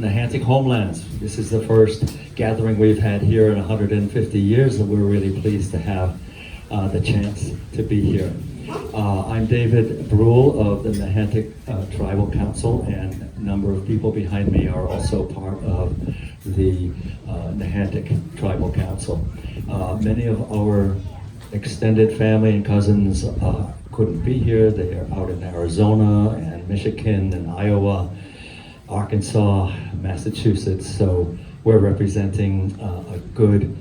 Nehantic homelands. This is the first gathering we've had here in 150 years, and we're really pleased to have the chance to be here. I'm David Brule of the Nehantic Tribal Council, and a number of people behind me are also part of the Nehantic Tribal Council. Many of our extended family and cousins couldn't be here. They are out in Arizona and Michigan and Iowa, Arkansas, Massachusetts, so we're representing a good,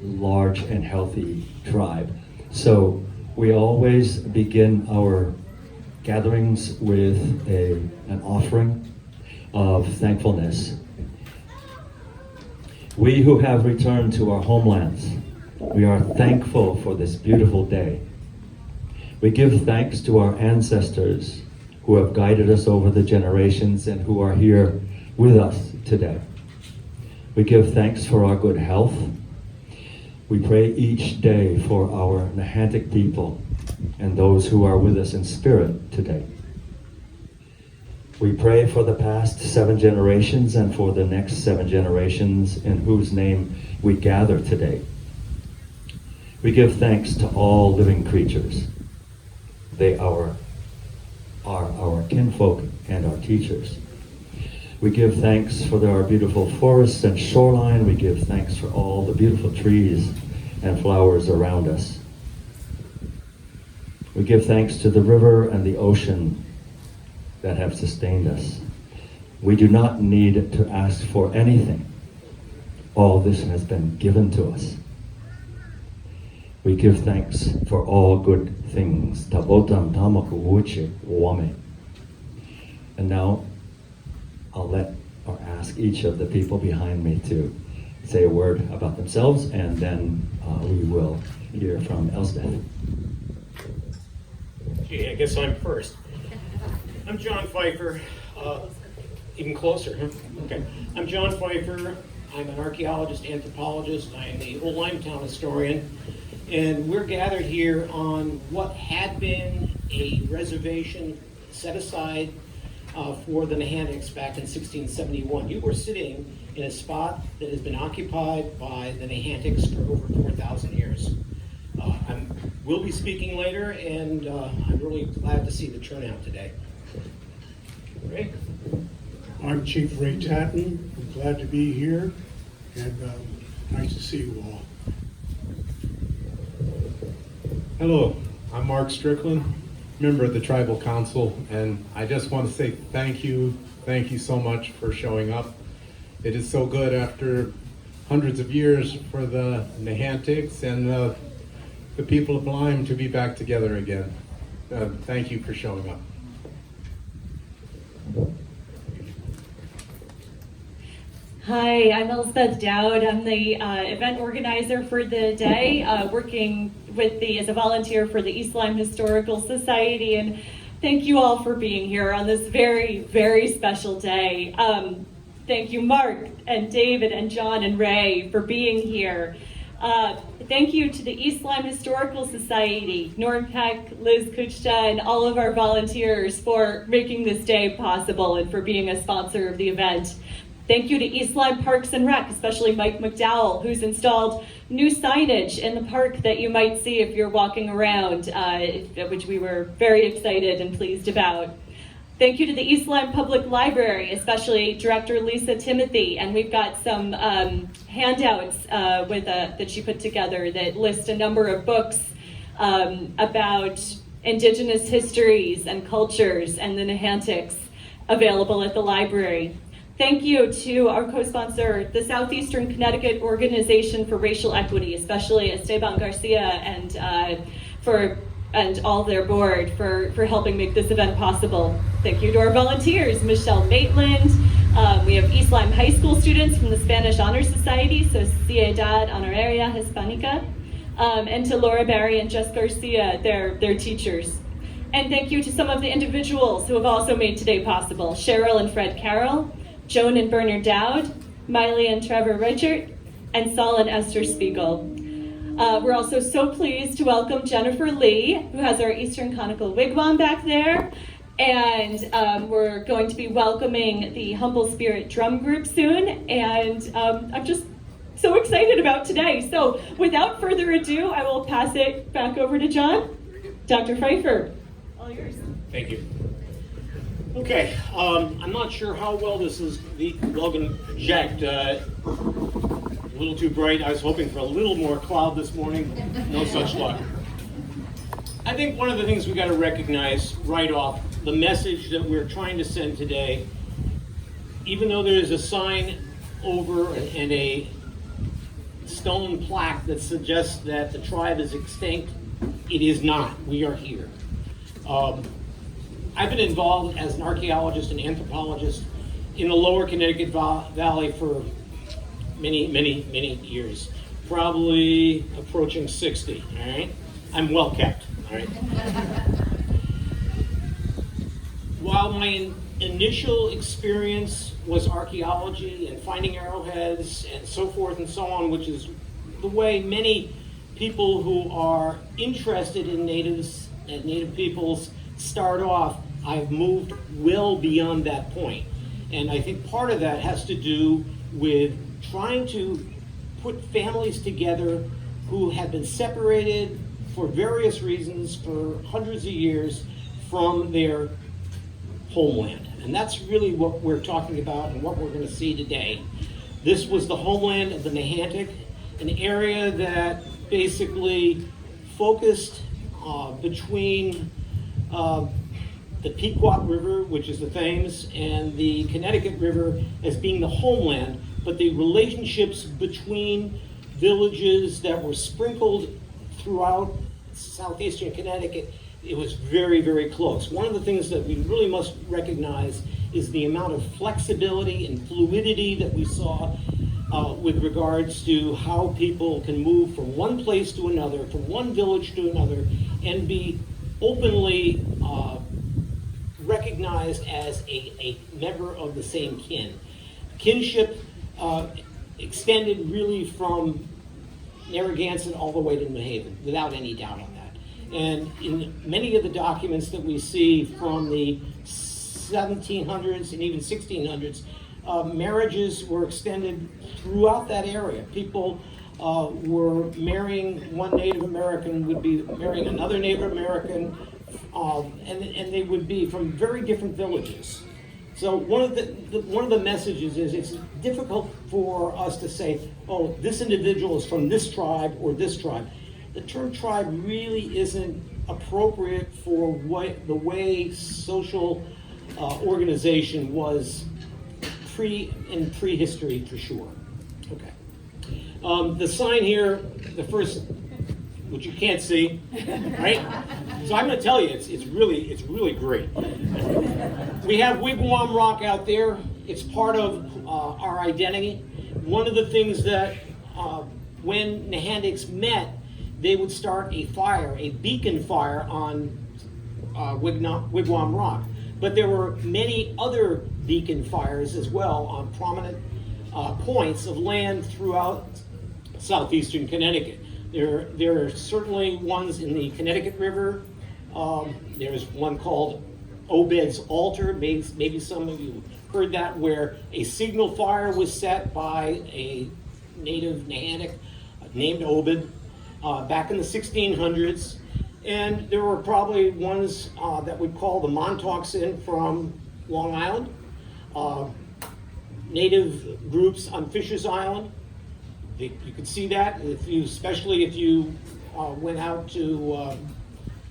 large, and healthy tribe. So we always begin our gatherings with an offering of thankfulness. We who have returned to our homelands, we are thankful for this beautiful day. We give thanks to our ancestors who have guided us over the generations and who are here with us today. We give thanks for our good health. We pray each day for our Nehantic people and those who are with us in spirit today. We pray for the past 7 generations and for the next 7 generations in whose name we gather today. We give thanks to all living creatures. They are our kinfolk and our teachers. We give thanks for our beautiful forests and shoreline. We give thanks for all the beautiful trees and flowers around us. We give thanks to the river and the ocean that have sustained us. We do not need to ask for anything. All this has been given to us. We give thanks for all good things. Tabotam tamaku uche wame. And now I'll let or ask each of the people behind me to say a word about themselves, and then we will hear from Elspeth. Gee, I guess I'm first. I'm John Pfeiffer. Even closer, huh? Okay. I'm John Pfeiffer. I'm an archaeologist, anthropologist. I am the Old Limetown historian. And we're gathered here on what had been a reservation set aside for the Nehantics back in 1671. You were sitting in a spot that has been occupied by the Nehantics for over 4,000 years. We'll be speaking later, and I'm really glad to see the turnout today. Ray? I'm Chief Ray Tatton. I'm glad to be here, and nice to see you all. Hello, I'm Mark Strickland, member of the Tribal Council, and I just want to say thank you so much for showing up. It is so good after hundreds of years for the Nehantics and the people of Lyme to be back together again. Thank you for showing up. Hi, I'm Elspeth Dowd. I'm the event organizer for the day, working as a volunteer for the East Lyme Historical Society, and thank you all for being here on this very, very special day. Thank you, Mark and David and John and Ray, for being here. Thank you to the East Lyme Historical Society, Norm Peck, Liz Kuchta, and all of our volunteers for making this day possible and for being a sponsor of the event. Thank you to East Lyme Parks and Rec, especially Mike McDowell, who's installed new signage in the park that you might see if you're walking around, which we were very excited and pleased about. Thank you to the East Lyme Public Library, especially Director Lisa Timothy, and we've got some handouts that she put together that list a number of books about Indigenous histories and cultures and the Nehantics available at the library. Thank you to our co-sponsor, the Southeastern Connecticut Organization for Racial Equity, especially Esteban Garcia and all their board for helping make this event possible. Thank you to our volunteers, Michelle Maitland. We have East Lyme High School students from the Spanish Honor Society, Sociedad Honoraria Hispanica, and to Laura Barry and Jess Garcia, their teachers. And thank you to some of the individuals who have also made today possible, Cheryl and Fred Carroll, Joan and Bernard Dowd, Miley and Trevor Richard, and Saul and Esther Spiegel. We're also so pleased to welcome Jennifer Lee, who has our Eastern Conical Wigwam back there, And we're going to be welcoming the Humble Spirit Drum Group soon, and I'm just so excited about today. So without further ado, I will pass it back over to John. Dr. Pfeiffer, all yours. Thank you. Okay, I'm not sure how well this is well going to project. A little too bright. I was hoping for a little more cloud this morning. No such luck. I think one of the things we got to recognize right off, the message that we're trying to send today, even though there is a sign over and a stone plaque that suggests that the tribe is extinct, it is not. We are here. I've been involved as an archaeologist and anthropologist in the lower Connecticut Valley for many, many, many years. Probably approaching 60, all right? I'm well kept, all right? While my initial experience was archaeology and finding arrowheads and so forth and so on, which is the way many people who are interested in natives and native peoples start off, I've moved well beyond that point. And I think part of that has to do with trying to put families together who have been separated for various reasons for hundreds of years from their homeland. And that's really what we're talking about and what we're going to see today. This was the homeland of the Nehantic, an area that basically focused between the Pequot River, which is the Thames, and the Connecticut River as being the homeland, but the relationships between villages that were sprinkled throughout southeastern Connecticut, it was very, very close. One of the things that we really must recognize is the amount of flexibility and fluidity that we saw with regards to how people can move from one place to another, from one village to another, and be openly recognized as a member of the same kin. Kinship extended really from Narragansett all the way to New Haven, without any doubt on that. And in many of the documents that we see from the 1700s and even 1600s, marriages were extended throughout that area. People were marrying, one Native American would be marrying another Native American, and they would be from very different villages. So one of the messages is it's difficult for us to say, oh, this individual is from this tribe or this tribe. The term tribe really isn't appropriate for the way social organization was in prehistory for sure. Okay. The sign here, the first, which you can't see, right? So I'm going to tell you, it's really great. We have Wigwam Rock out there. It's part of our identity. One of the things that when Nehantics met, they would start a fire, a beacon fire on Wigwam Rock. But there were many other beacon fires as well on prominent points of land throughout southeastern Connecticut. There are certainly ones in the Connecticut River. There's one called Obed's Altar. Maybe some of you heard that, where a signal fire was set by a native Nehantic named Obed back in the 1600s. And there were probably ones that we'd call the Montauksin from Long Island, native groups on Fisher's Island. You could see that, especially if you went out to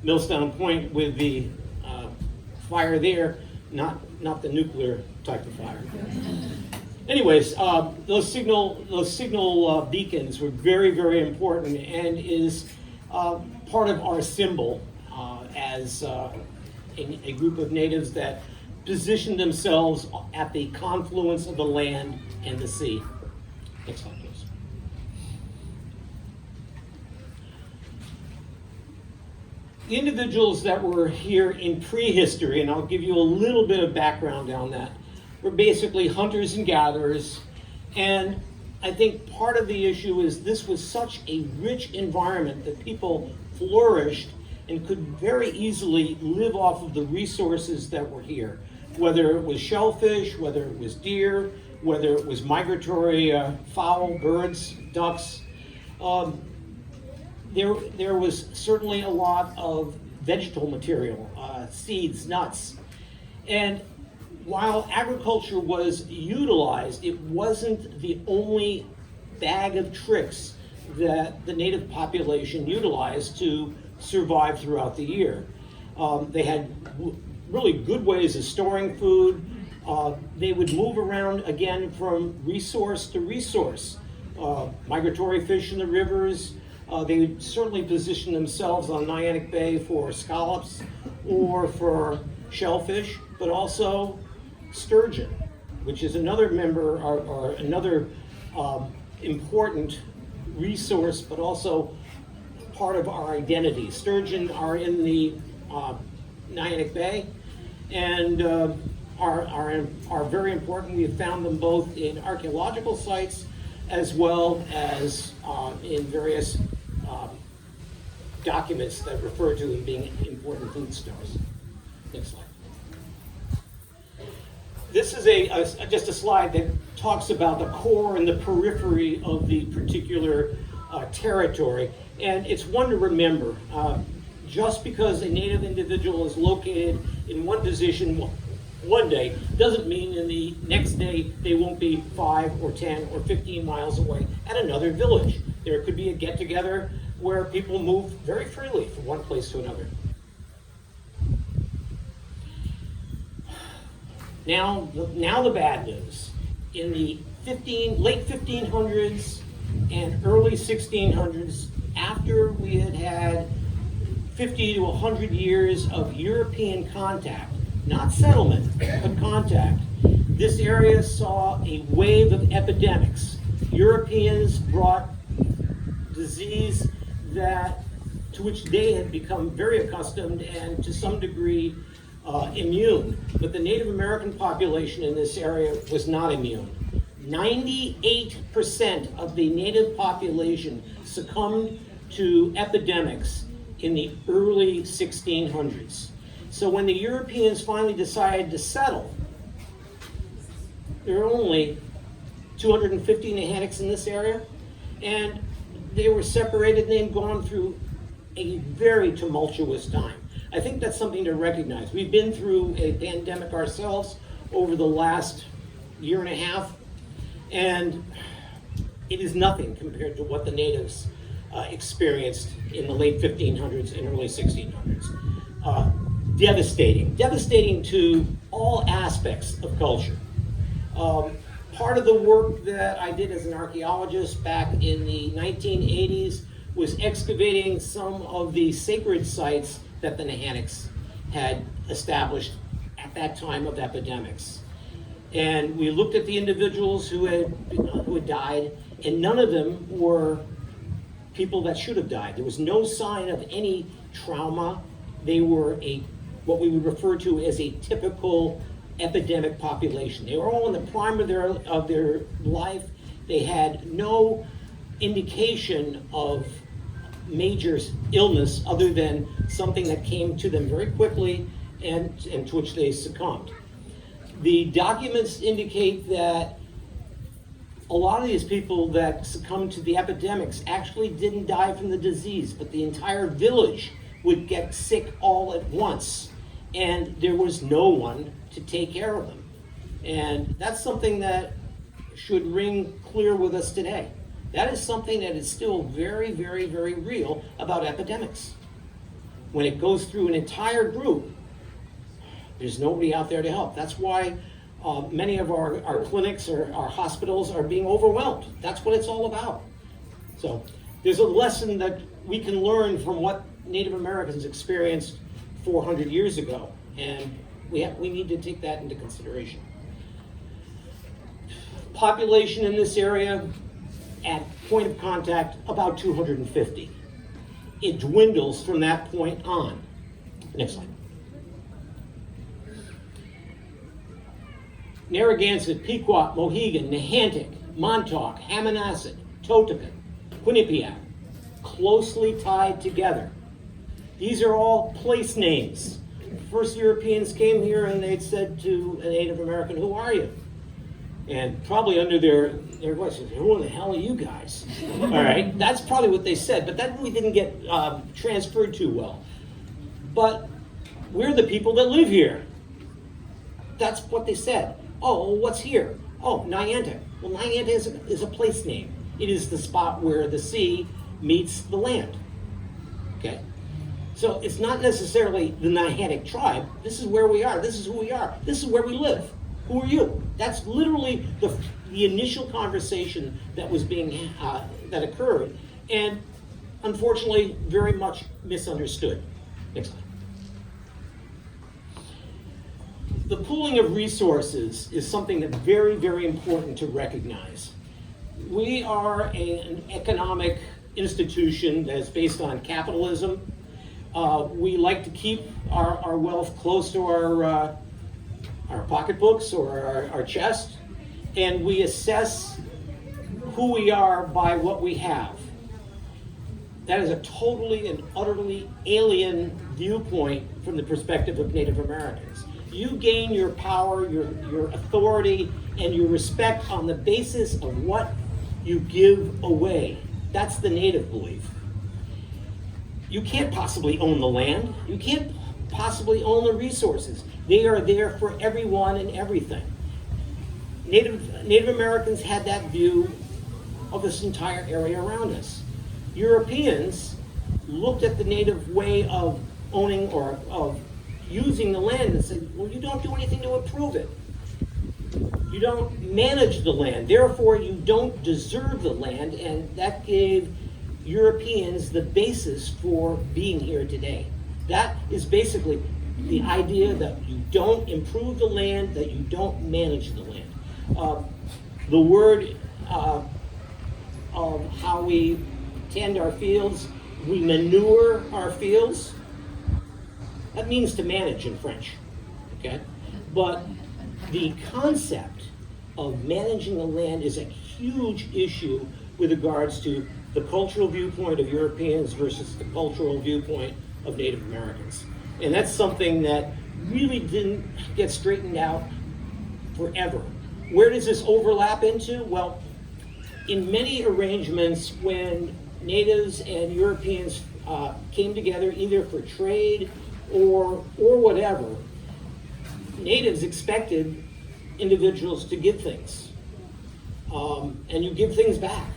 Millstone Point with the fire there, not the nuclear type of fire. Anyways, those signal beacons were very, very important, and is part of our symbol as a group of natives that positioned themselves at the confluence of the land and the sea. Next slide, please. The individuals that were here in prehistory, and I'll give you a little bit of background on that, were basically hunters and gatherers. And I think part of the issue is this was such a rich environment that people flourished and could very easily live off of the resources that were here, whether it was shellfish, whether it was deer, whether it was migratory fowl, birds, ducks. There was certainly a lot of vegetable material, seeds, nuts. And while agriculture was utilized, it wasn't the only bag of tricks that the native population utilized to survive throughout the year. They had really good ways of storing food. They would move around again from resource to resource. Migratory fish in the rivers. They would certainly position themselves on Nehantic Bay for scallops or for shellfish, but also sturgeon, which is another member or another important resource, but also part of our identity. Sturgeon are in the Nehantic Bay and are very important. We have found them both in archaeological sites as well as in various documents that refer to them being important food stores. Next slide. This is just a slide that talks about the core and the periphery of the particular territory, and it's one to remember. Just because a native individual is located in one position one day doesn't mean in the next day they won't be 5 or 10 or 15 miles away at another village. There could be a get-together where people move very freely from one place to another. Now the bad news. In the late 1500s and early 1600s, after we had 50 to 100 years of European contact, not settlement, but contact, this area saw a wave of epidemics. Europeans brought disease to which they had become very accustomed and to some degree immune. But the Native American population in this area was not immune. 98% of the native population succumbed to epidemics in the early 1600s. So when the Europeans finally decided to settle, there were only 250 Nahanics in this area, and they were separated and they'd gone through a very tumultuous time. I think that's something to recognize. We've been through a pandemic ourselves over the last year and a half, and it is nothing compared to what the natives experienced in the late 1500s and early 1600s. Devastating to all aspects of culture. Part of the work that I did as an archaeologist back in the 1980s was excavating some of the sacred sites that the Nahanics had established at that time of epidemics. And we looked at the individuals who had died, and none of them were people that should have died. There was no sign of any trauma. They were what we would refer to as a typical epidemic population. They were all in the prime of their life. They had no indication of major illness other than something that came to them very quickly and to which they succumbed. The documents indicate that a lot of these people that succumbed to the epidemics actually didn't die from the disease, but the entire village would get sick all at once, and there was no one to take care of them. And that's something that should ring clear with us today. That is something that is still very, very, very real about epidemics. When it goes through an entire group, there's nobody out there to help. That's why many of our clinics or our hospitals are being overwhelmed. That's what it's all about. So there's a lesson that we can learn from what Native Americans experienced 400 years ago, and we need to take that into consideration. Population in this area at point of contact about 250. It dwindles from that point on. Next slide. Narragansett, Pequot, Mohegan, Nehantic, Montauk, Hammonasset, Totokan, Quinnipiac, closely tied together. These are all place names. First Europeans came here and they'd said to a Native American, "Who are you?" And probably under their voice, "Who the hell are you guys?" All right, that's probably what they said, but that really didn't get transferred too well. But we're the people that live here. That's what they said. Oh, well, what's here? Oh, Niantic. Well, Niantic is a place name. It is the spot where the sea meets the land. Okay? So it's not necessarily the Nehantic tribe. This is where we are. This is who we are. This is where we live. Who are you? That's literally the initial conversation that was that occurred, and unfortunately, very much misunderstood. Next slide. The pooling of resources is something that's very, very important to recognize. We are an economic institution that's based on capitalism. We like to keep our wealth close to our pocketbooks or our chest, and we assess who we are by what we have. That is a totally and utterly alien viewpoint from the perspective of Native Americans. You gain your power, your authority, and your respect on the basis of what you give away. That's the Native belief. You can't possibly own the land. You can't possibly own the resources. They are there for everyone and everything. Native Americans had that view of this entire area around us. Europeans looked at the Native way of owning or of using the land and said, well, you don't do anything to improve it. You don't manage the land, therefore you don't deserve the land, and that gave Europeans the basis for being here today. That is basically the idea that you don't improve the land, that you don't manage the land. The word of how we tend our fields, we manure our fields. That means to manage in French, okay? But the concept of managing the land is a huge issue with regards to the cultural viewpoint of Europeans versus the cultural viewpoint of Native Americans. And that's something that really didn't get straightened out forever. Where does this overlap into? Well, in many arrangements when Natives and Europeans came together either for trade or whatever, Natives expected individuals to give things. And you give things back.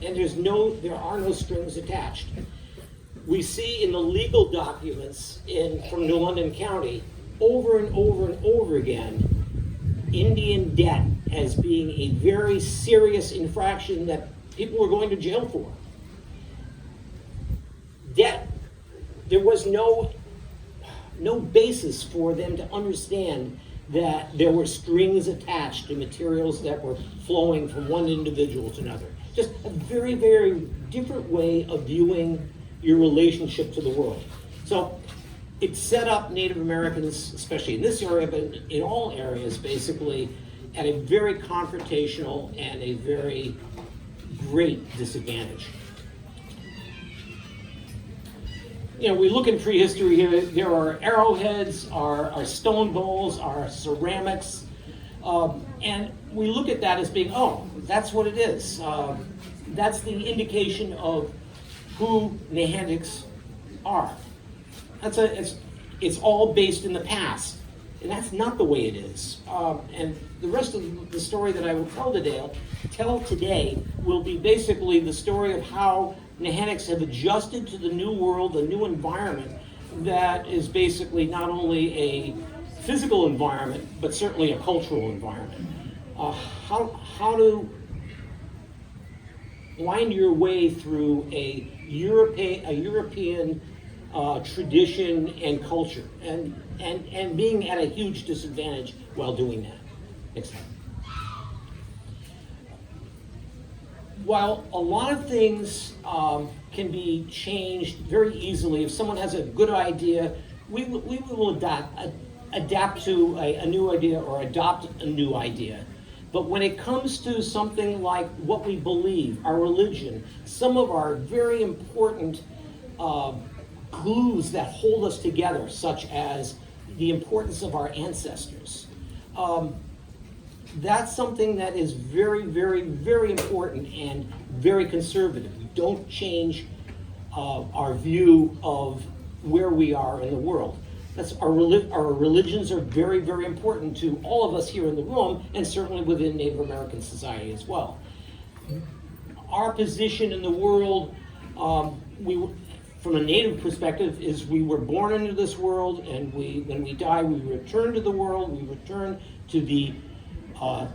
And there are no strings attached. We see in the legal documents from New London County over and over and over again Indian debt as being a very serious infraction that people were going to jail for. Debt, there was no basis for them to understand that there were strings attached to materials that were flowing from one individual to another. Just a very, very different way of viewing your relationship to the world. So it set up Native Americans, especially in this area, but in all areas, basically, at a very confrontational and a very great disadvantage. You know, we look in prehistory here, there are arrowheads, our stone bowls, our ceramics, and we look at that as being, oh, that's what it is. That's the indication of who Nehantics are. It's all based in the past, and that's not the way it is. And the rest of the story that I will tell today will be basically the story of how Nehantics have adjusted to the new world, the new environment that is basically not only a physical environment, but certainly a cultural environment. How to wind your way through a European tradition and culture, and being at a huge disadvantage while doing that. Next slide. While a lot of things can be changed very easily, if someone has a good idea, we will adapt to a new idea or adopt a new idea. But when it comes to something like what we believe, our religion, some of our very important glues that hold us together, such as the importance of our ancestors. That's something that is very, very, very important and very conservative. We don't change our view of where we are in the world. Our religions are very, very important to all of us here in the room, and certainly within Native American society as well. Our position in the world, from a Native perspective, is we were born into this world, and when we die, we return to the world. We return to the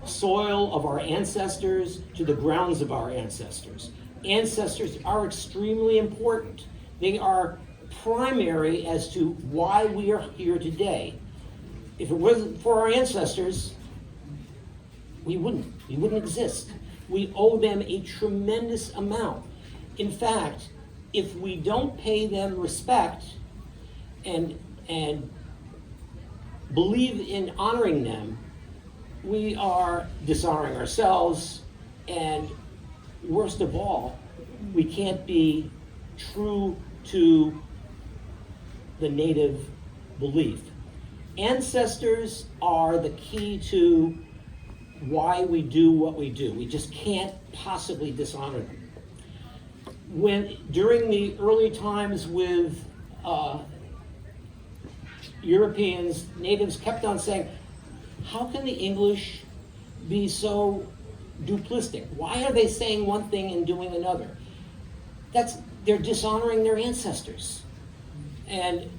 soil of our ancestors, to the grounds of our ancestors. Ancestors are extremely important. They are primary as to why we are here today. If it wasn't for our ancestors, we wouldn't exist. We owe them a tremendous amount. In fact, if we don't pay them respect and believe in honoring them, we are dishonoring ourselves, and worst of all, we can't be true to the Native belief. Ancestors are the key to why we do what we do. We just can't possibly dishonor them. During the early times with Europeans, natives kept on saying, how can the English be so duplistic? Why are they saying one thing and doing another? They're dishonoring their ancestors. And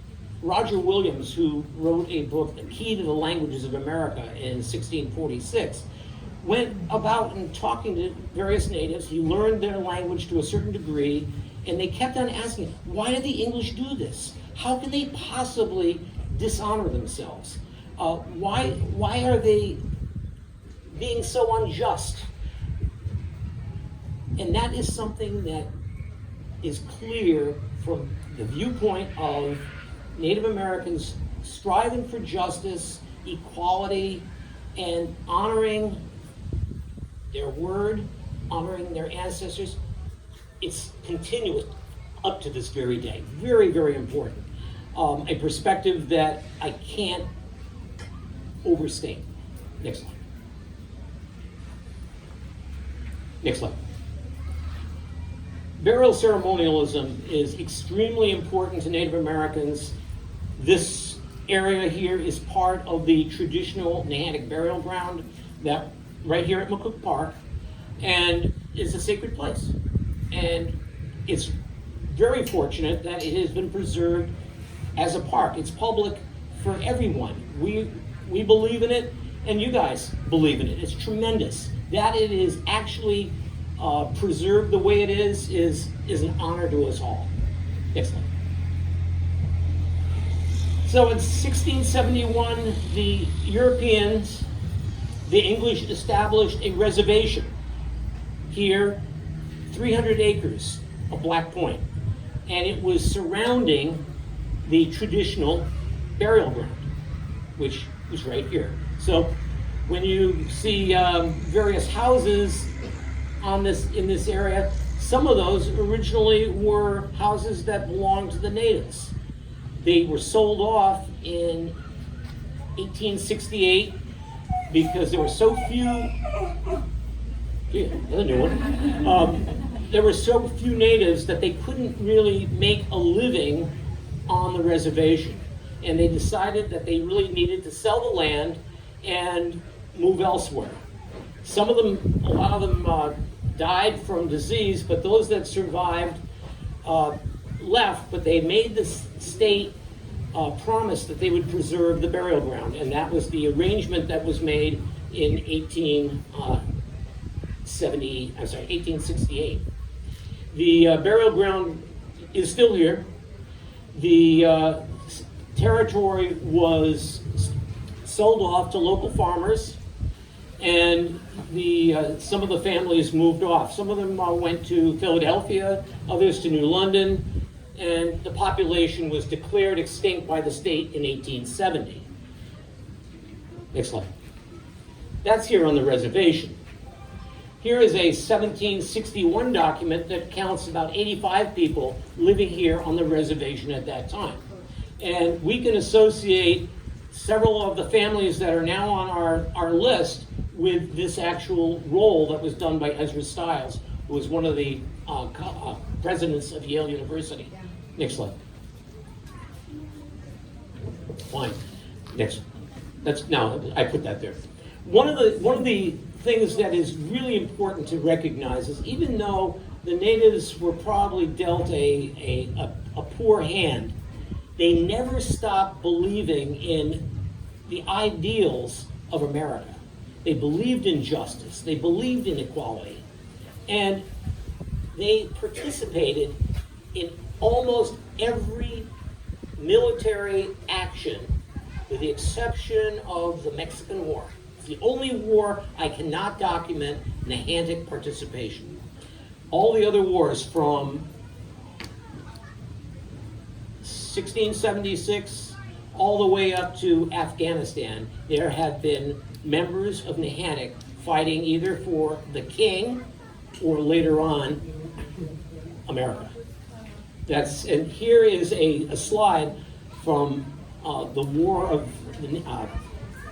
Roger Williams, who wrote a book, The Key to the Languages of America, in 1646, went about and talking to various natives. He learned their language to a certain degree, and they kept on asking, why do the English do this? How can they possibly dishonor themselves? Why are they being so unjust? And that is something that is clear from the viewpoint of Native Americans striving for justice, equality, and honoring their word, honoring their ancestors. It's continuous up to this very day. Very, very important. A perspective that I can't overstate. Next slide. Next slide. Burial ceremonialism is extremely important to Native Americans. This area here is part of the traditional Nehantic burial ground that right here at McCook Park, and is a sacred place. And it's very fortunate that it has been preserved as a park. It's public for everyone. We believe in it, and you guys believe in it. It's tremendous. That it is actually preserved the way it is an honor to us all. Next slide. So in 1671, the Europeans, the English established a reservation here, 300 acres of Black Point, and it was surrounding the traditional burial ground, which was right here. So when you see various houses in this area, some of those originally were houses that belonged to the natives. They were sold off in 1868 because there were so few. Yeah, another new one. There were so few natives that they couldn't really make a living on the reservation, and they decided that they really needed to sell the land and move elsewhere. A lot of them died from disease, but those that survived left, but they made the state promise that they would preserve the burial ground, and that was the arrangement that was made in 1868. The burial ground is still here. The territory was sold off to local farmers, and some of the families moved off. Some of them went to Philadelphia, others to New London, and the population was declared extinct by the state in 1870. Next slide. That's here on the reservation. Here is a 1761 document that counts about 85 people living here on the reservation at that time. And we can associate several of the families that are now on our list with this actual roll that was done by Ezra Stiles, who was one of the presidents of Yale University. Next slide. Fine. Next. Now I put that there. One of the things that is really important to recognize is, even though the natives were probably dealt a poor hand, they never stopped believing in the ideals of America. They believed in justice. They believed in equality. And they participated in almost every military action, with the exception of the Mexican War. It's the only war I cannot document Nehantic participation. All the other wars from 1676 all the way up to Afghanistan, there have been members of Nehantic fighting either for the king or later on America. And here is a slide from the war of the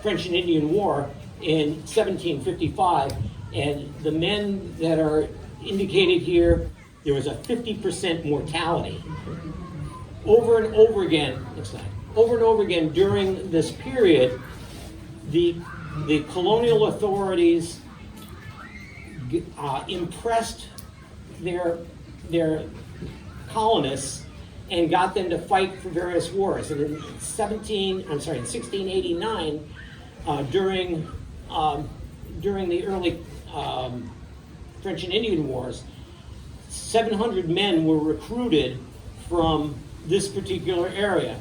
French and Indian War in 1755, and the men that are indicated here, there was a 50% mortality. Over and over again, during this period, the colonial authorities impressed their colonists and got them to fight for various wars. And in 1689, during the early French and Indian Wars, 700 men were recruited from this particular area.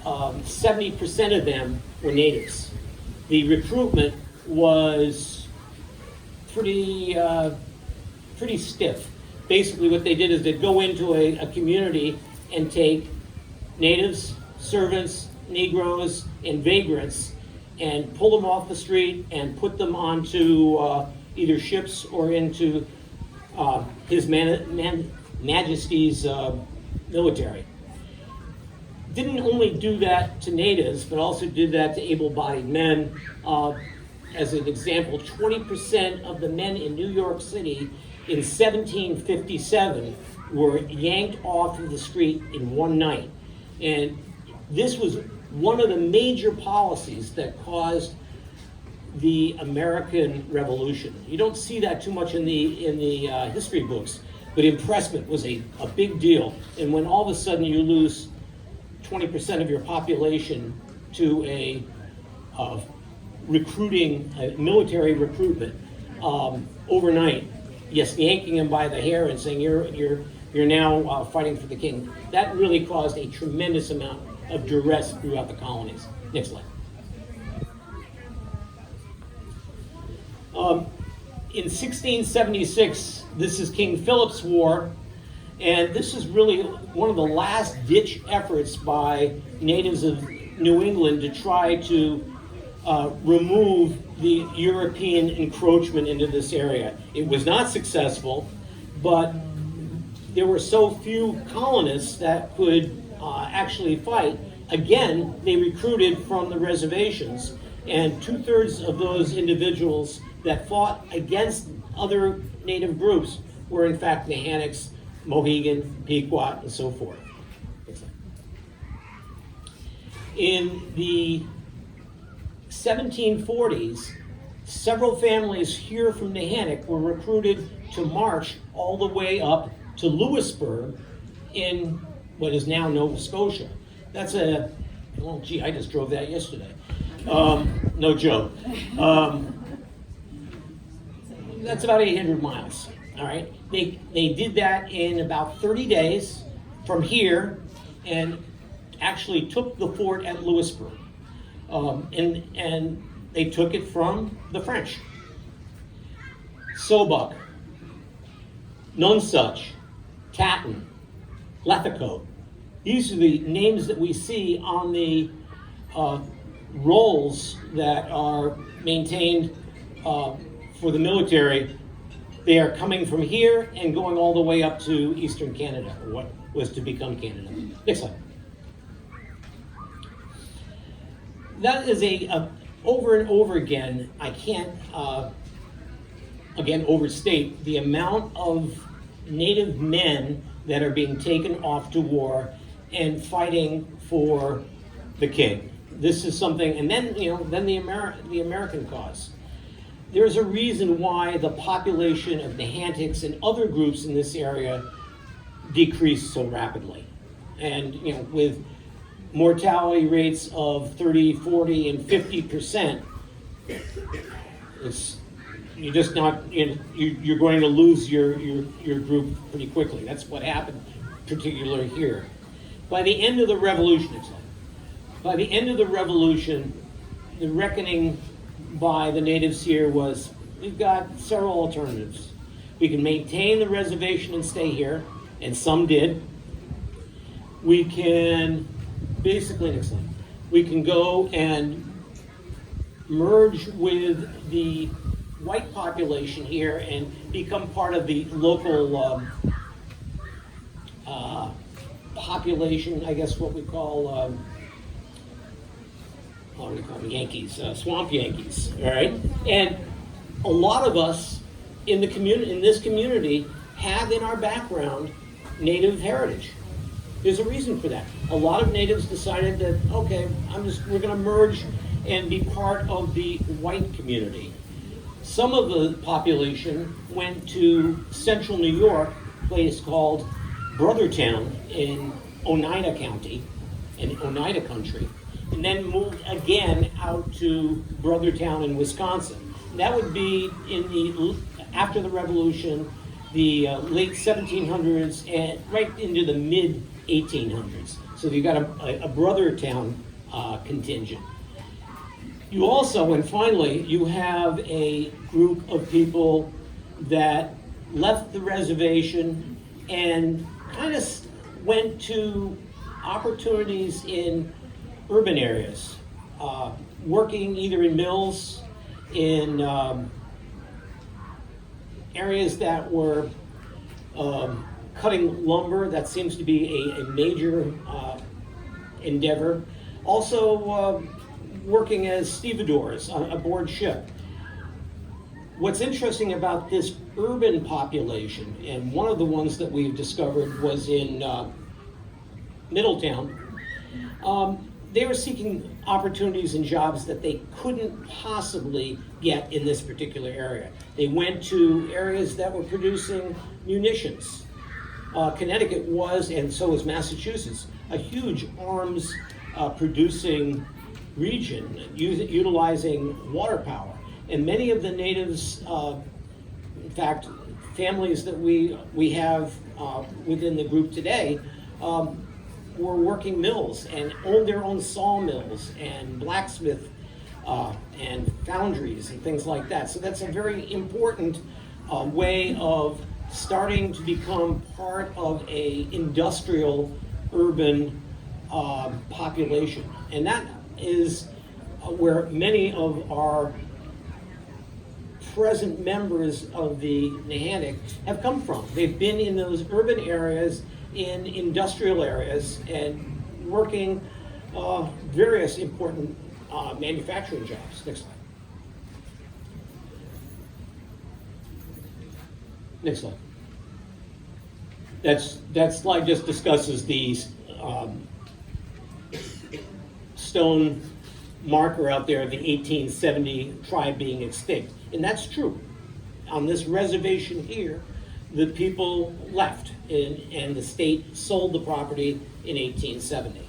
70% of them were natives. The recruitment was pretty stiff. Basically what they did is they'd go into a community and take natives, servants, Negroes, and vagrants, and pull them off the street and put them onto either ships or into His Majesty's military. Didn't only do that to natives, but also did that to able-bodied men. As an example, 20% of the men in New York City in 1757 were yanked off of the street in one night. And this was one of the major policies that caused the American Revolution. You don't see that too much in the history books, but impressment was a big deal. And when all of a sudden you lose 20% of your population to a military recruitment overnight, yes, yanking him by the hair and saying you're now fighting for the king, that really caused a tremendous amount of duress throughout the colonies. Next slide. In 1676, this is King Philip's War, and this is really one of the last-ditch efforts by natives of New England to try to remove the European encroachment into this area. It was not successful, but there were so few colonists that could actually fight. Again, they recruited from the reservations, and 2/3 of those individuals that fought against other native groups were in fact Nehanics, Mohegan, Pequot, and so forth. In the 1740s, several families here from Nehantic were recruited to march all the way up to Lewisburg in what is now Nova Scotia. That's I just drove that yesterday. No joke. That's about 800 miles, all right? They did that in about 30 days from here and actually took the fort at Lewisburg. And they took it from the French. Sobuck, Nonsuch, Tatton, Lethico. These are the names that we see on the rolls that are maintained for the military, they are coming from here and going all the way up to Eastern Canada, or what was to become Canada. Next slide. That is over and over again, I can't, again, overstate the amount of Native men that are being taken off to war and fighting for the king. This is something, and then, then the American cause. There's a reason why the population of Nehantics and other groups in this area decreased so rapidly. And, with mortality rates of 30, 40, and 50%, you're just not, you're going to lose your group pretty quickly. That's what happened, particularly here. By the end of the revolution, the reckoning by the natives here was, we've got several alternatives. We can maintain the reservation and stay here, and some did. We can, basically, next slide, we can go and merge with the white population here and become part of the local population, I guess what we call, what do we call them, Yankees, swamp Yankees, all right? And a lot of us in the community, in this community, have in our background Native heritage. There's a reason for that. A lot of natives decided that, okay, we're gonna merge and be part of the white community. Some of the population went to central New York, a place called Brothertown in Oneida County, in Oneida country, and then moved again out to Brothertown in Wisconsin. That would be after the Revolution, the late 1700s and right into the mid 1800s. So you got a Brothertown contingent. You also, and finally, you have a group of people that left the reservation and kind of went to opportunities in urban areas, working either in mills, in areas that were cutting lumber. That seems to be a major endeavor. Also working as stevedores aboard ship. What's interesting about this urban population, and one of the ones that we've discovered was in Middletown, they were seeking opportunities and jobs that they couldn't possibly get in this particular area. They went to areas that were producing munitions. Connecticut was, and so was Massachusetts, a huge arms producing region, utilizing water power. And many of the natives, in fact, families that we have within the group today, were working mills and owned their own sawmills and blacksmith and foundries and things like that. So that's a very important way of starting to become part of a industrial urban population. And that is where many of our present members of the Nehantic have come from. They've been in those urban areas, in industrial areas, and working various important manufacturing jobs. Next slide. Next slide. That slide just discusses these stone marker out there of the 1870 tribe being extinct. And that's true. On this reservation here, the people left and the state sold the property in 1870.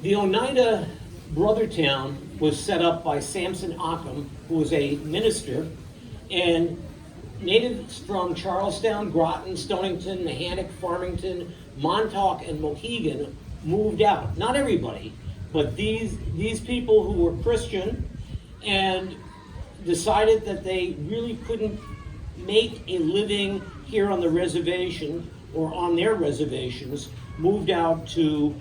The Oneida Brothertown was set up by Samson Occam, who was a minister, and natives from Charlestown, Groton, Stonington, Nehantic, Farmington, Montauk, and Mohegan moved out. Not everybody, but these people who were Christian and decided that they really couldn't make a living here on the reservation or on their reservations, moved out to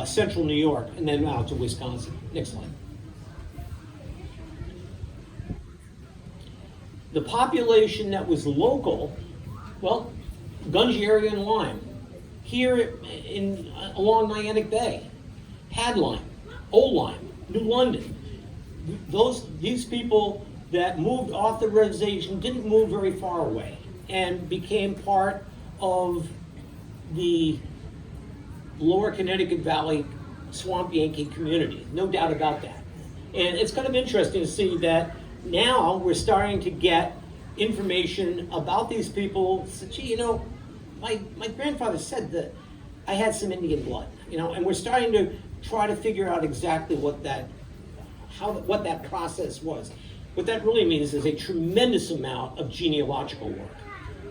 central New York and then out to Wisconsin. Next slide. The population that was local, well, Gunge area and Lyme, here along Nehantic Bay, had Lyme, Old Lyme, New London. These people that moved off the reservation didn't move very far away and became part of the lower Connecticut Valley Swamp Yankee community, no doubt about that. And it's kind of interesting to see that now we're starting to get information about these people. So, gee, you know, my grandfather said that I had some Indian blood, you know, and we're starting to try to figure out exactly what that process was. What that really means is a tremendous amount of genealogical work.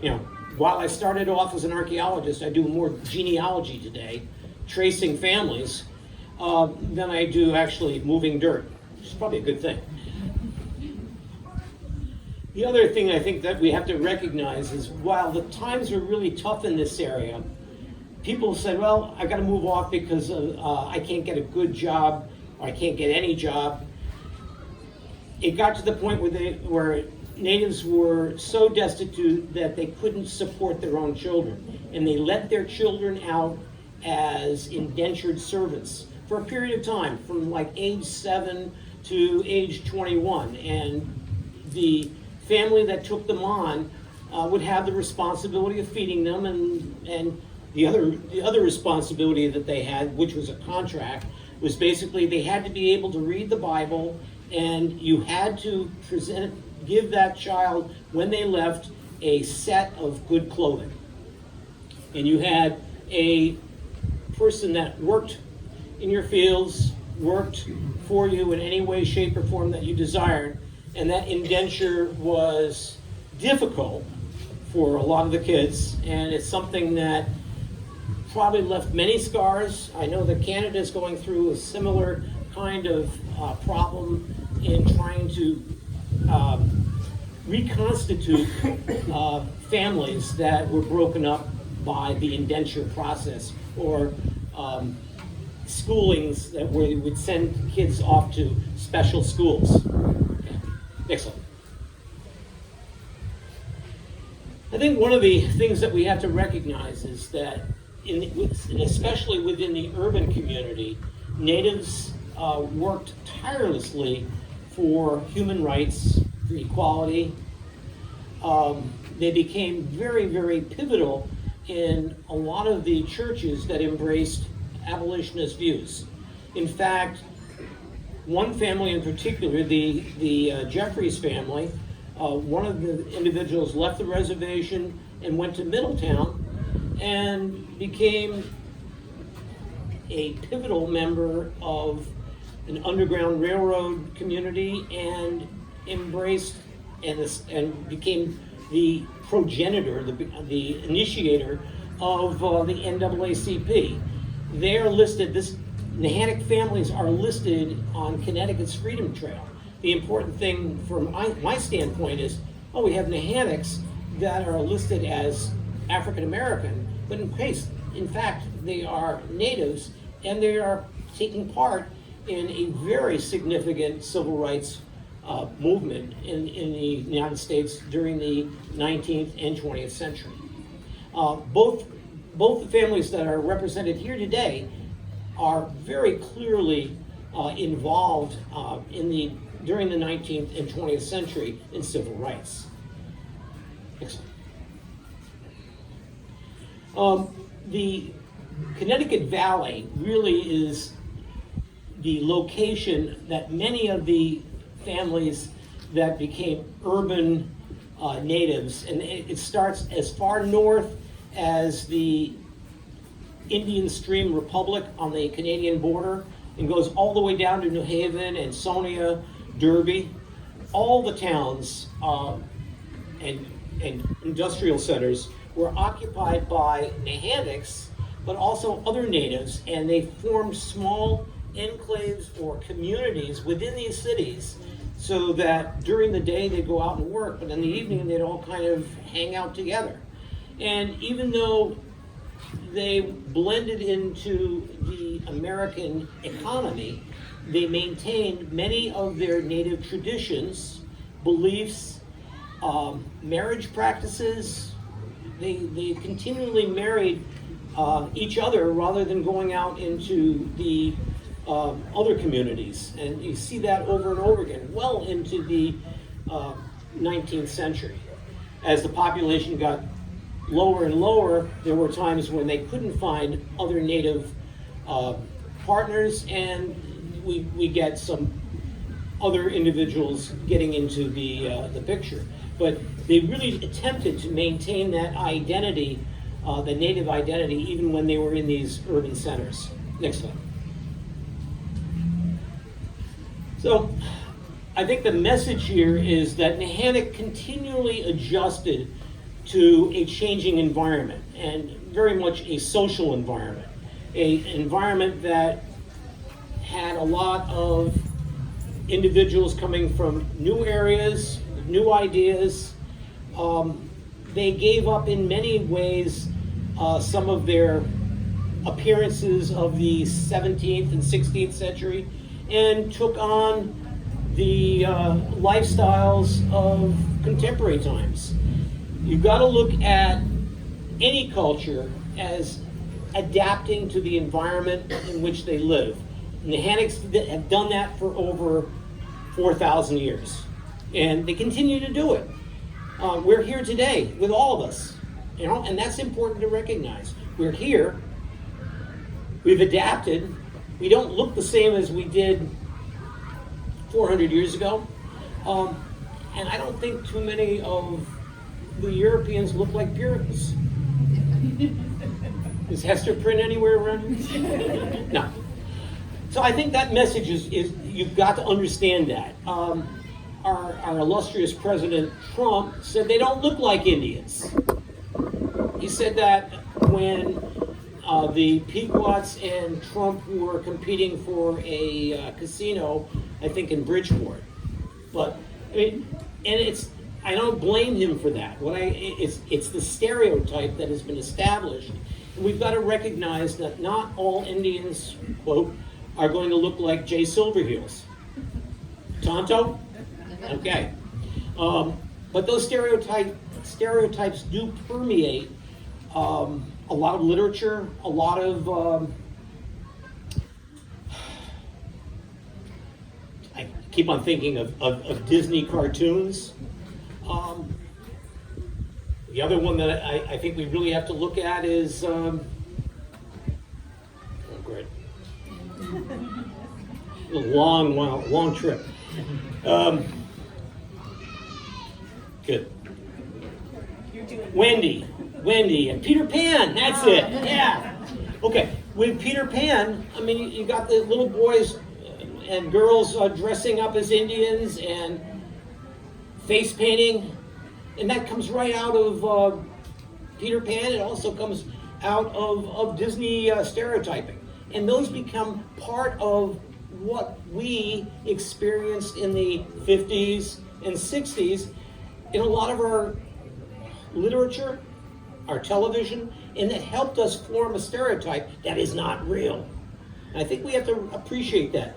You know, while I started off as an archaeologist, I do more genealogy today, tracing families, than I do actually moving dirt, which is probably a good thing. The other thing I think that we have to recognize is while the times were really tough in this area, people said, well, I got to move off because I can't get a good job, or I can't get any job. It got to the point where natives were so destitute that they couldn't support their own children, and they let their children out as indentured servants for a period of time, from like age 7 to age 21, and the family that took them on would have the responsibility of feeding them, and the other responsibility that they had, which was a contract, was basically they had to be able to read the Bible, and you had to give that child, when they left, a set of good clothing. And you had a person that worked in your fields, worked for you in any way, shape, or form that you desired, and that indenture was difficult for a lot of the kids, and it's something that probably left many scars. I know that Canada is going through a similar kind of problem in trying to reconstitute families that were broken up by the indenture process, or schoolings where you would send kids off to special schools. Okay. Next one. I think one of the things that we have to recognize is that, especially within the urban community, natives worked tirelessly for human rights, for equality. They became very, very pivotal in a lot of the churches that embraced abolitionist views. In fact, one family in particular, the Jeffries family, one of the individuals left the reservation and went to Middletown and became a pivotal member of an Underground Railroad community, and embraced and became the progenitor, the initiator of the NAACP. They are listed, Nehantic families are listed on Connecticut's Freedom Trail. The important thing from my standpoint is, we have Nehanics that are listed as African American, but in fact, they are natives, and they are taking part in a very significant civil rights movement in the United States during the 19th and 20th century. Both the families that are represented here today are very clearly involved during the 19th and 20th century in civil rights. Excellent. The Connecticut Valley really is the location that many of the families that became urban natives, and it starts as far north as the Indian Stream Republic on the Canadian border, and goes all the way down to New Haven, Ansonia, Derby. All the towns and industrial centers were occupied by Nehanics, but also other natives, and they formed small enclaves or communities within these cities, so that during the day they'd go out and work, but in the evening they'd all kind of hang out together. And even though they blended into the American economy, they maintained many of their native traditions, beliefs, Marriage practices, they continually married each other rather than going out into the other communities. And you see that over and over again, well into the 19th century. As the population got lower and lower, there were times when they couldn't find other native partners, and we get some other individuals getting into the picture. But they really attempted to maintain that identity, the native identity, even when they were in these urban centers. Next slide. So I think the message here is that Nehantic continually adjusted to a changing environment, and very much a social environment, an environment that had a lot of individuals coming from new areas, new ideas. They gave up in many ways some of their appearances of the 17th and 16th century and took on the lifestyles of contemporary times. You've got to look at any culture as adapting to the environment in which they live. And the Nehanics have done that for over 4,000 years, and they continue to do it. We're here today with all of us, you know, and that's important to recognize. We're here, we've adapted, we don't look the same as we did 400 years ago, and I don't think too many of the Europeans look like Puritans. Is Hester Prynne anywhere around here? No. So I think that message is you've got to understand that. Our illustrious President Trump said they don't look like Indians. He said that when the Pequots and Trump were competing for a casino, I think in Bridgeport. But I mean, and I don't blame him for that. It's the stereotype that has been established. And we've got to recognize that not all Indians, quote, are going to look like Jay Silverheels. Tonto? Okay. But those stereotypes do permeate a lot of literature, a lot of I keep on thinking of Disney cartoons. The other one that I think we really have to look at is oh, great. A long trip. Good. Wendy and Peter Pan, that's it, yeah. Okay, with Peter Pan, I mean, you got the little boys and girls dressing up as Indians and face painting, and that comes right out of Peter Pan. It also comes out of Disney stereotyping. And those become part of what we experienced in the 50s and 60s in a lot of our literature, our television, and it helped us form a stereotype that is not real. And I think we have to appreciate that.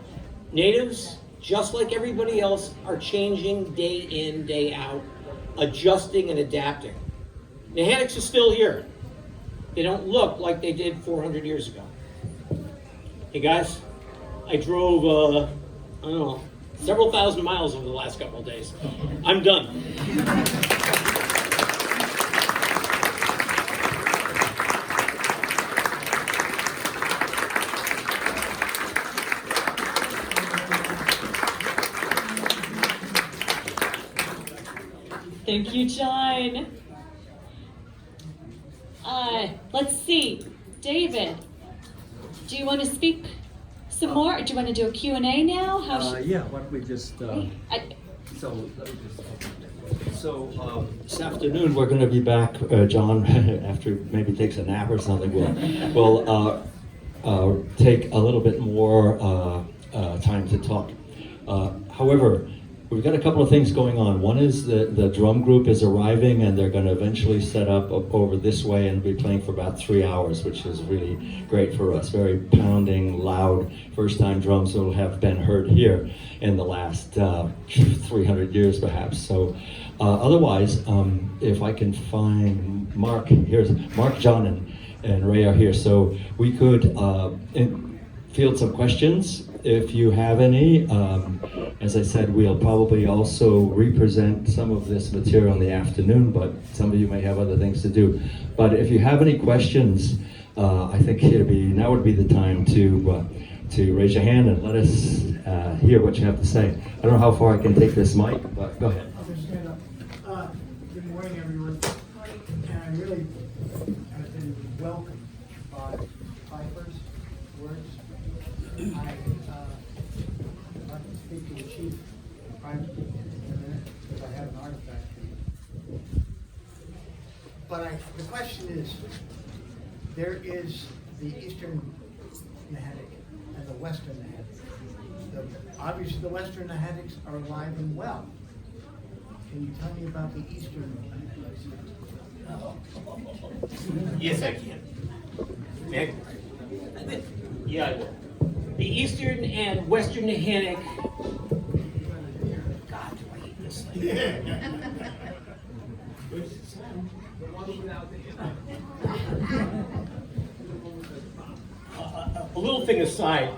Natives, just like everybody else, are changing day in, day out, adjusting and adapting. Nehanics are still here. They don't look like they did 400 years ago. Hey guys, I drove, I don't know, several thousand miles over the last couple of days. I'm done. Thank you, John. Let's see. David, do you want to speak some more? Do you want to do a Q&A now? Yeah, why don't we just, this afternoon we're going to be back, John, after maybe takes a nap or something, we'll take a little bit more time to talk. However, we've got a couple of things going on. One is the drum group is arriving, and they're going to eventually set up over this way and be playing for about 3 hours, which is really great for us. Very pounding, loud, first-time drums that will have been heard here in the last 300 years, perhaps. So Otherwise, if I can find Mark, here's Mark, John, and Ray are here, so we could field some questions if you have any. As I said, we'll probably also represent some of this material in the afternoon, but some of you may have other things to do. But if you have any questions, I think now would be the time to raise your hand and let us hear what you have to say. I don't know how far I can take this mic, but go ahead. I'll just stand up. Good morning, everyone. And I really have been welcomed by Pfeiffer's words. I'd like to speak to the chief privately in a minute, because I have an artifact here. But the question is, there is the Eastern Nehantic and the Western Nehantic. Obviously, the Western Nehatics are alive and well. Can you tell me about the Eastern Nehatics? Yes, I can. Nick? Yeah, I will. The Eastern and Western Nehantic. God, do I hate this thing? A little thing aside,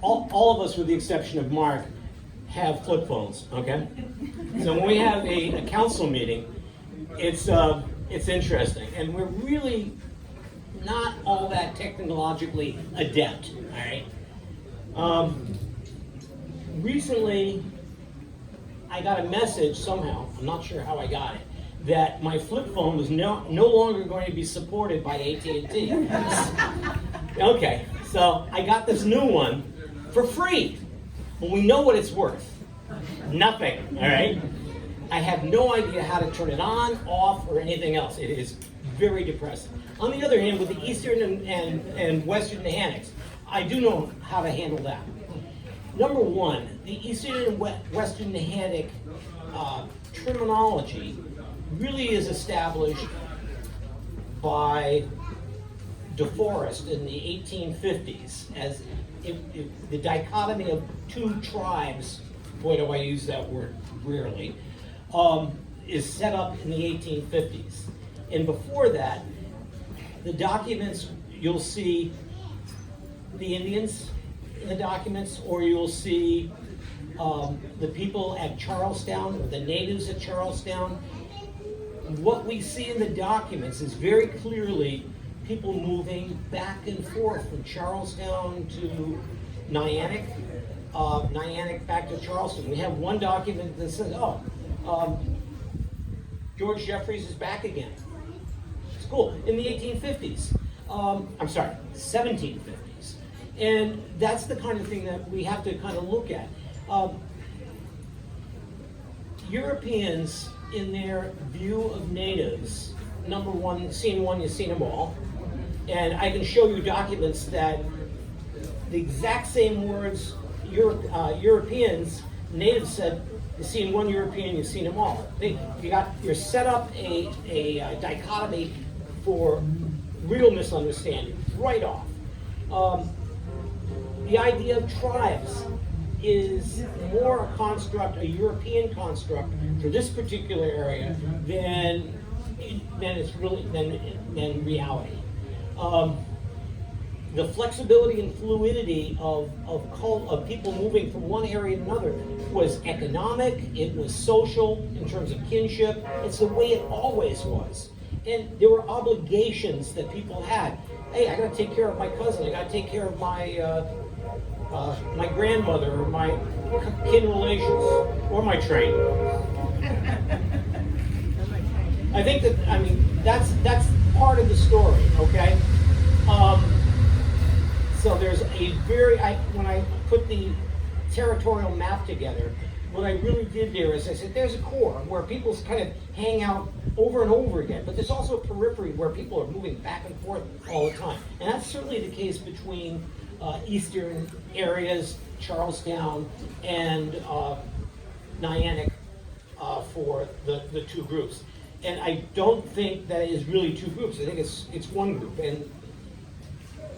all of us, with the exception of Mark, have flip phones, okay? So when we have a council meeting, it's interesting, and we're really not all that technologically adept, all right? Recently, I got a message somehow, I'm not sure how I got it, that my flip phone was no longer going to be supported by AT&T. Okay, so I got this new one for free. Well, we know what it's worth. Nothing, all right? I have no idea how to turn it on, off, or anything else. It is very depressing. On the other hand, with the Eastern and Western Nehanics, I do know how to handle that. Number one, the Eastern and Western Nehantic terminology really is established by DeForest in the 1850s as the dichotomy of two tribes, boy do I use that word rarely, is set up in the 1850s. And before that, the documents, you'll see the Indians in the documents, or you'll see the people at Charlestown, or the natives at Charlestown. What we see in the documents is very clearly people moving back and forth from Charlestown to Nehantic, Nehantic back to Charleston. We have one document that says, George Jeffreys is back again. It's cool. In the 1850s. I'm sorry, 1750s. And that's the kind of thing that we have to kind of look at. Europeans, in their view of natives, number one, seen one, you've seen them all. And I can show you documents that the exact same words Europeans, natives said, you've seen one European, you've seen them all. You're set up a dichotomy for real misunderstanding right off. The idea of tribes is more a construct, a European construct for this particular area than reality. The flexibility and fluidity of people moving from one area to another was economic, it was social in terms of kinship. It's the way it always was. And there were obligations that people had. Hey, I gotta take care of my cousin, I gotta take care of my grandmother, or my kin relations, or my train. I think that's part of the story, okay? So there's when I put the territorial map together, what I really did there is I said there's a core where people kind of hang out over and over again, but there's also a periphery where people are moving back and forth all the time. And that's certainly the case between eastern areas, Charlestown, and Nehantic for the two groups. And I don't think that it is really two groups. I think it's one group, and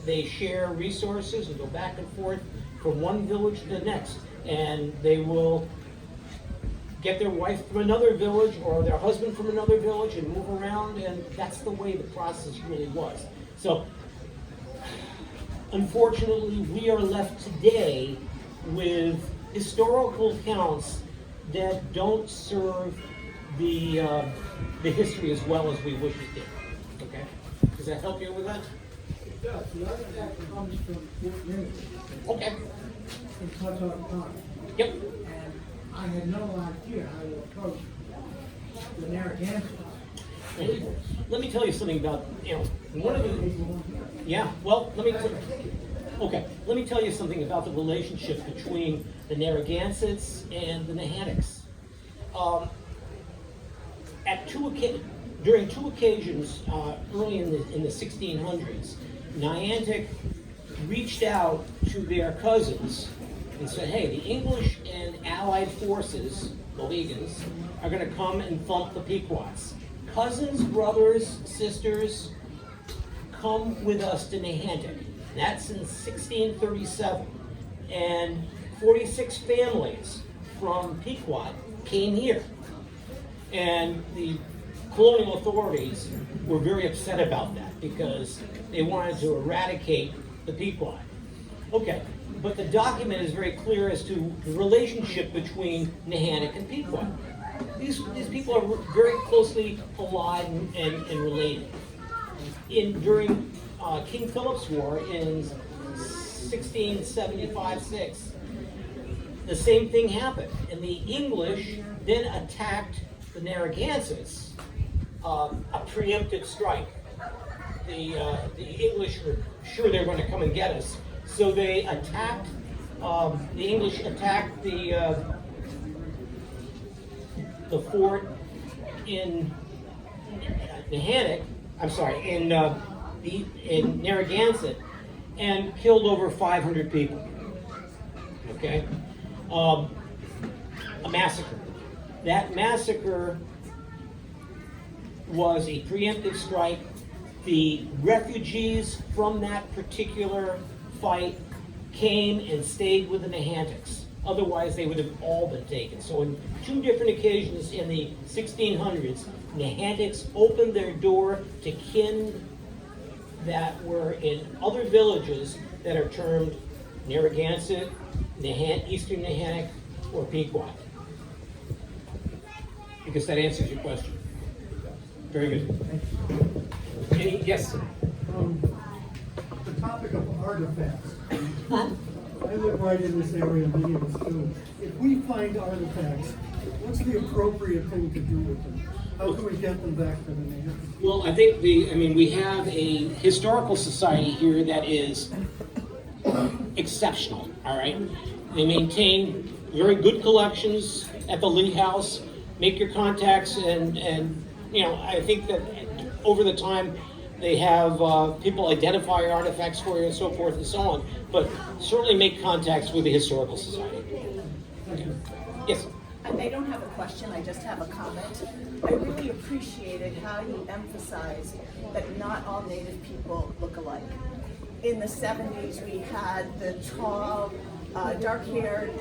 they share resources and go back and forth from one village to the next, and they will get their wife from another village or their husband from another village and move around, and that's the way the process really was. So, unfortunately, we are left today with historical accounts that don't serve the history as well as we wish it did. Okay? Does that help you with that? It does. The artifact comes from Fort Minute Okay. in Tucson Park. Yep. And I had no idea how to approach the Narragansett. Let me tell you something about, one of the, yeah, well, let me tell you something about the relationship between the Narragansetts and the Nehanics. During two occasions, early in the 1600s, Niantic reached out to their cousins and said, hey, the English and allied forces, Mohegans, are going to come and thump the Pequots. Cousins, brothers, sisters, come with us to Nehantic. That's in 1637. And 46 families from Pequot came here. And the colonial authorities were very upset about that because they wanted to eradicate the Pequot. Okay, but the document is very clear as to the relationship between Nehantic and Pequot. These people are very closely allied and related. During King Philip's War in 1675-6, the same thing happened, and the English then attacked the Narragansetts, a preemptive strike. The English were sure they were going to come and get us, so they attacked. The English attacked the fort in Nehantic. I'm sorry, in Narragansett, and killed over 500 people. Okay, a massacre. That massacre was a preemptive strike. The refugees from that particular fight came and stayed with the Nehantics. Otherwise, they would have all been taken. So on two different occasions in the 1600s, Nehantics opened their door to kin that were in other villages that are termed Narragansett, Eastern Nehantic, or Pequot. Because that answers your question. Very good. Yes? The topic of artifacts. I live right in this area of Indigenous too. If we find artifacts, what's the appropriate thing to do with them? How can we get them back to the natives? Well, I think we have a historical society here that is exceptional, all right? They maintain very good collections at the Lee House. Make your contacts, and I think that over the time they have people identify artifacts for you and so forth and so on, but certainly make contacts with the Historical Society. Yes? I don't have a question, I just have a comment. I really appreciated how you emphasized that not all Native people look alike. In the 70s, we had the tall, dark-haired